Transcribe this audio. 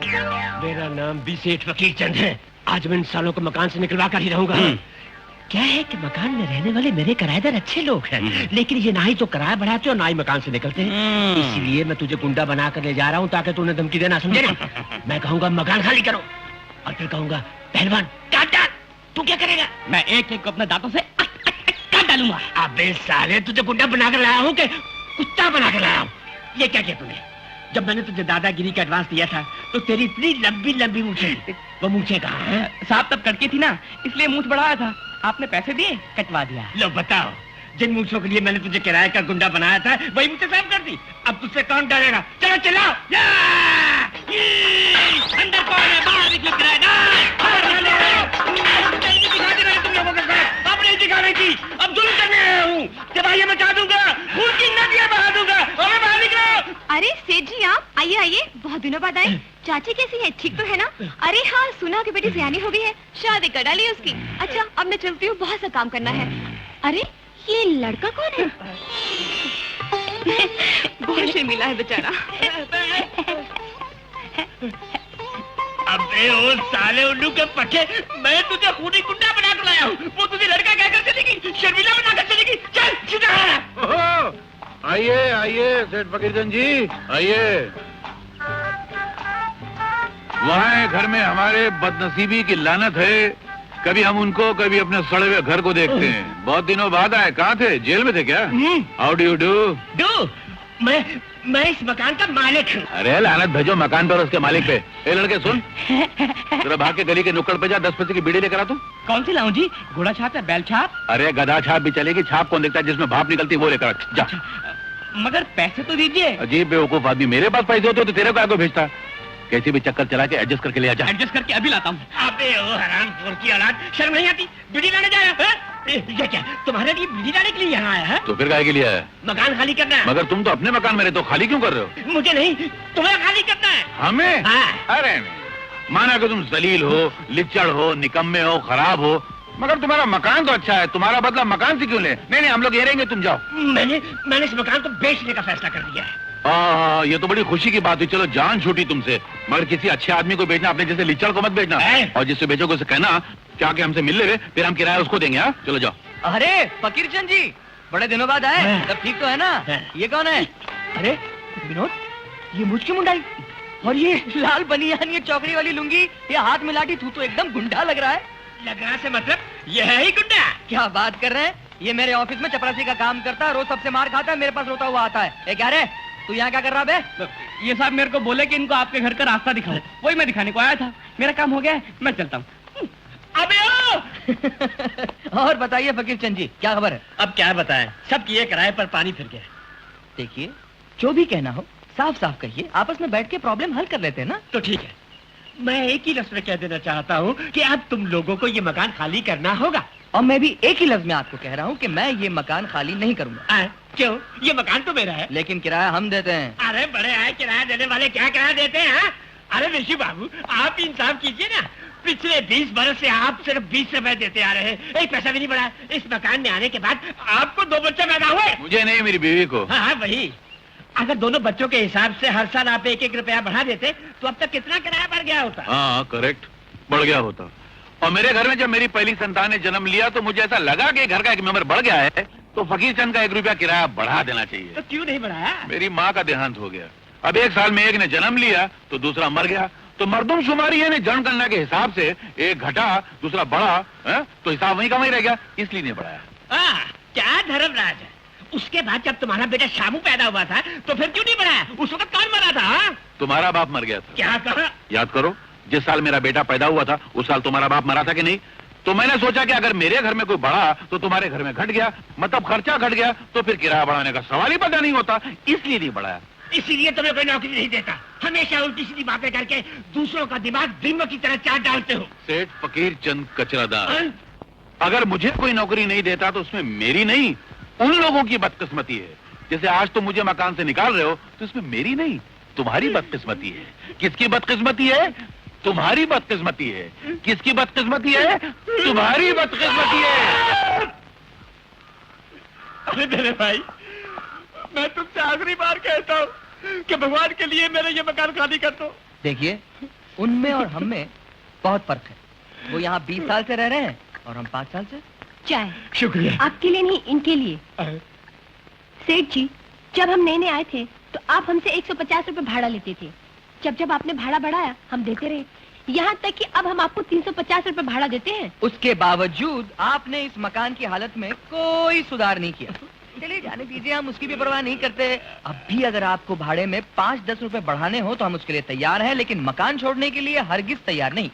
मेरा नाम भी सेठ फकीर चंद है। आज मैं इन सालों को मकान से निकलवा कर ही रहूंगा। क्या है कि मकान में रहने वाले मेरे किराएदार अच्छे लोग हैं, लेकिन ये ना ही तो किराया बढ़ाते और ना ही मकान से निकलते हैं। इसीलिए मैं तुझे गुंडा बना कर ले जा रहा हूँ ताकि तू उन्हें धमकी देना, समझे ना? मैं कहूँगा मकान खाली करो और फिर कहूँगा पहलवान काट डाल। तू क्या करेगा? मैं एक एक को अपने दांतों से काट डालूंगा। अबे साले, तुझे गुंडा बना कर लाया हूँ कि कुत्ता बना कर लाया हूँ? ये क्या किया तूने? जब मैंने तुझे दादागिरी का एडवांस दिया था तो तेरी इतनी लंबी लंबी मूछें, वो मूछें कहाँ हैं? साहब तब कटकी थी ना, इसलिए मूछ बढ़ाया था। आपने पैसे दिए, कटवा दिया। लो बताओ, जिन मूछों के लिए मैंने तुझे किराए का गुंडा बनाया था वही मुझे साफ कर दी। अब तुझसे कौन डरेगा? चलो चिल्लाओ। अंदर कौन है? बाहर निकलो किराएदार। तुम लोगों के साथ अब नहीं दिखाने की, अब जुल्म करने आया हूँ। तबाही मचा दूंगा, खून की नदियां बहा दूंगा। और बाहर निकलो। अरे सेठ जी, आप आइए आइए, बहुत दिनों बाद आए। चाची कैसी है? ठीक तो है ना? अरे हाँ, सुना कि बेटी सियानी हो गई है, शादी कर डाली उसकी। अच्छा अब मैं चलती हूँ, बहुत सा काम करना है। अरे ये लड़का कौन है? बहुत शर्मिला है बेचारा। अबे ओ साले उल्लू के पट्टे, मैं तुझे खूनी गुंडा बना कर लाया हूँ, वो तुझे लड़का कहकर चलेगी, शर्मिला बना कर चलेगी। चल सीधा। आइए आइए सेठ फकीरचंद जी, आइए। वहाँ घर में हमारे बदनसीबी की लानत है। कभी हम उनको, कभी अपने सड़े हुए घर को देखते हैं। बहुत दिनों बाद आए। कहाँ थे? जेल में थे क्या? How do you do? मैं इस मकान का मालिक हूँ। अरे लानत भेजो मकान पर, उसके मालिक पे। ए लड़के सुन, तेरा भाग के गली के नुक्कड़ पे जा, 10 पैसे की बीड़ी लेकर आ। तू कौन सी लाऊं जी? घोड़ा छाप या बैल छाप? अरे गधा छाप भी चलेगी। छाप कौन देखता है? जिसमें भाप निकलती है वो लेकर आ। जा। मगर पैसे तो दीजिए। अजीब बेवकूफ आदमी, मेरे पास पैसे होते तो तेरे को आगे भेजता। कैसे भी चक्कर चला के एडजस्ट करके ले आ जा। एडजस्ट करके अभी लाता हूँ। अबे ओ हरामखोर की औलाद, शर्म नहीं आती? बीड़ी लाने जाया है? ये क्या तुम्हारे लिए बीड़ी लाने के लिए यहाँ आया है? तो फिर काहे के लिए आया? मकान खाली करना है। मगर तुम तो अपने मकान में रहते हो, खाली क्यों कर रहे हो? मुझे नहीं, तुम्हें खाली करना है। हमें? हाँ। अरे नहीं, माना कि तुम जलील हो, लिच्चड़ हो, निकम्मे हो, खराब हो, मगर तुम्हारा मकान तो अच्छा है। तुम्हारा बदला मकान से क्यों ले? नहीं हम लोग ये रहेंगे, तुम जाओ। मैंने इस मकान को बेचने का फैसला कर दिया है। ये तो बड़ी खुशी की बात हुई। चलो जान छूटी तुमसे, मगर किसी अच्छे आदमी को बेचना, अपने जैसे लिच्चड़ को मत बेचना। और जिससे बेचोगे उसे कहना क्या कि हमसे मिल ले, फिर हम किराया उसको देंगे। हाँ चलो जाओ। अरे फकीरचंद जी, बड़े दिनों बाद आए, सब ठीक तो है ना? ये कौन है? अरे विनोद, ये मुझ की मुंडाई और ये लाल बनियान, ये चौकड़ी वाली लुंगी, ये हाथ में लाठी, तू तो एकदम गुंडा लग रहा है। लग रहा से मतलब ये है ही गुंडा? क्या बात कर रहे हैं? ये मेरे ऑफिस में चपरासी का काम करता है, रोज सबसे मार खाता है, मेरे पास रोता हुआ आता है। क्या रे, तू यहाँ क्या कर रहा बे? ये साहब मेरे को बोले कि इनको आपके घर का रास्ता दिखाओ, वही मैं दिखाने को आया था। मेरा काम हो गया है, मैं चलता हूँ। अबे ओ! और बताइए फकीरचंद जी, क्या खबर है? अब क्या बताएं, सब किए किराए पर पानी फिर गया। देखिए, जो भी कहना हो साफ साफ कहिए, आपस में बैठ के प्रॉब्लम हल कर लेते हैं ना। तो ठीक है, मैं एक ही लफ्ज में कह देना चाहता हूँ कि अब तुम लोगों को ये मकान खाली करना होगा। और मैं भी एक ही लफ्ज में आपको कह रहा हूँ कि मैं ये मकान खाली नहीं करूंगा। क्यों? ये मकान तो मेरा है। लेकिन किराया हम देते हैं। अरे बड़े आए किराया देने वाले, क्या किराया देते हैं? अरे ऋषि बाबू, आप इंसाफ कीजिए ना। पिछले 20 बरस से आप सिर्फ 20 रुपए देते आ रहे हैं, एक पैसा भी नहीं बढ़ा। इस मकान में आने के बाद आपको 2 बच्चे पैदा हुए। मुझे नहीं, मेरी बीवी को। हाँ वही। अगर दोनों बच्चों के हिसाब से हर साल आप 1-1 रुपया बढ़ा देते तो अब तक कितना किराया बढ़ गया होता? हाँ करेक्ट, बढ़ गया होता। और मेरे घर में जब मेरी पहली संतान ने जन्म लिया तो मुझे ऐसा लगा कि घर का एक मेंबर बढ़ गया है, तो फकीरचंद का 1 रुपया किराया बढ़ा देना चाहिए। तो क्यों नहीं बढ़ाया? मेरी माँ का देहांत हो गया। अब 1 साल में एक ने जन्म लिया तो दूसरा मर गया, तो मर्दमशुमारी यानी जनगणना के हिसाब से एक घटा दूसरा बढ़ा है? तो हिसाब वहीं का वहीं रह गया, इसलिए नहीं बढ़ाया। क्या धर्मराज है? उसके बाद जब तुम्हारा बेटा शामू पैदा हुआ था तो फिर क्यों नहीं बढ़ाया? उस वक्त कौन मरा था? तुम्हारा बाप मर गया था। क्या कहा? याद करो, जिस साल मेरा बेटा पैदा हुआ था उस साल तुम्हारा बाप मरा था कि नहीं? तो मैंने सोचा कि अगर मेरे घर में कोई बढ़ा तो तुम्हारे घर में घट गया, मतलब खर्चा घट गया, तो फिर किराया बढ़ाने का सवाल ही पैदा नहीं होता, इसलिए नहीं बढ़ाया। इसीलिए तुम्हें कोई नौकरी नहीं देता, हमेशा उल्टी सीधी बातें करके दूसरों का दिमाग दीमक की तरह चाट डालते हो। सेठ फकीरचंद कचरादार, अगर मुझे कोई नौकरी नहीं देता तो उसमें मेरी नहीं, उन लोगों की बदकिस्मती है। जैसे आज तुम मुझे मकान से निकाल रहे हो तो इसमें मेरी नहीं, तुम्हारी बदकिस्मती है। किसकी बदकिस्मती है? तुम्हारी बदकिस्मती है। किसकी बदकिस्मती है? तुम्हारी बदकिस्मती है। अरे मेरे भाई, मैं तुमसे आखिरी बार कहता हूँ कि भगवान के लिए मेरे ये मकान खाली कर दो। देखिए, उनमें और हम में बहुत फर्क है। वो यहाँ 20 साल से रह रहे हैं और हम 5 साल से। चाय। शुक्रिया। आपके लिए नहीं, इनके लिए। सेठ जी, जब हम नए आए थे तो आप हमसे 150 रुपए भाड़ा लेते थे। जब जब आपने भाड़ा बढ़ाया हम देते रहे, यहाँ तक कि अब हम आपको 350 रुपए भाड़ा देते हैं। उसके बावजूद आपने इस मकान की हालत में कोई सुधार नहीं किया। चलिए जाने दीजिए, हम उसकी भी परवाह नहीं करते। अब भी अगर आपको भाड़े में 5-10 रुपए बढ़ाने हो तो हम उसके लिए तैयार हैं, लेकिन मकान छोड़ने के लिए हरगिज तैयार नहीं।